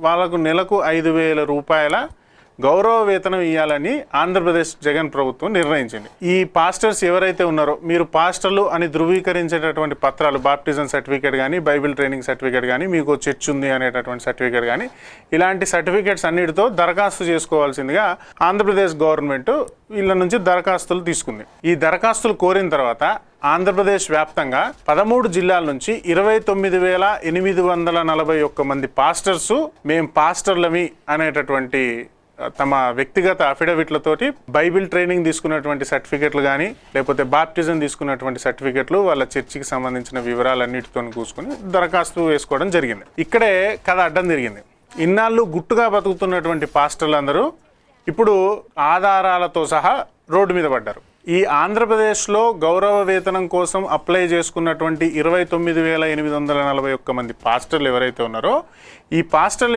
వాళ్ళకు నెలకు 5,000 రూపాయల గౌరవ వేతనం ఇవ్వాలని ఆంధ్రప్రదేశ్ జగన్ ప్రభుత్వం నిర్ణయించింది. ఈ పాస్టర్స్ ఎవరైతే ఉన్నారో, మీరు పాస్టర్లు అని ధృవీకరించేటటువంటి పత్రాలు, బాప్టిజం సర్టిఫికేట్ కానీ, బైబిల్ ట్రైనింగ్ సర్టిఫికేట్ కానీ, మీకు చర్చ్ ఉంది అనేటటువంటి సర్టిఫికేట్ కానీ, ఇలాంటి సర్టిఫికేట్స్ అన్నిటితో దరఖాస్తు చేసుకోవాల్సిందిగా ఆంధ్రప్రదేశ్ గవర్నమెంట్ వీళ్ళ నుంచి దరఖాస్తులు తీసుకుంది. ఈ దరఖాస్తులు కోరిన తర్వాత ఆంధ్రప్రదేశ్ వ్యాప్తంగా 13 జిల్లాల నుంచి 29,841 మంది పాస్టర్సు మేము పాస్టర్లమి అనేటటువంటి తమ వ్యక్తిగత అఫిడవిట్లతోటి బైబిల్ ట్రైనింగ్ తీసుకున్నటువంటి సర్టిఫికెట్లు కానీ, లేకపోతే బాప్టిజం తీసుకున్నటువంటి సర్టిఫికెట్లు, వాళ్ళ చర్చికి సంబంధించిన వివరాలన్నిటితో కూసుకొని దరఖాస్తు వేసుకోవడం జరిగింది. ఇక్కడే కథ అడ్డం జరిగింది. ఇన్నాళ్ళు గుట్టుగా బతుకుతున్నటువంటి పాస్టర్లందరూ ఇప్పుడు ఆధారాలతో సహా రోడ్డు మీద పడ్డారు. ఈ ఆంధ్రప్రదేశ్లో గౌరవ వేతనం కోసం అప్లై చేసుకున్నటువంటి 29,841 మంది పాస్టర్లు ఎవరైతే ఉన్నారో, ఈ పాస్టర్లు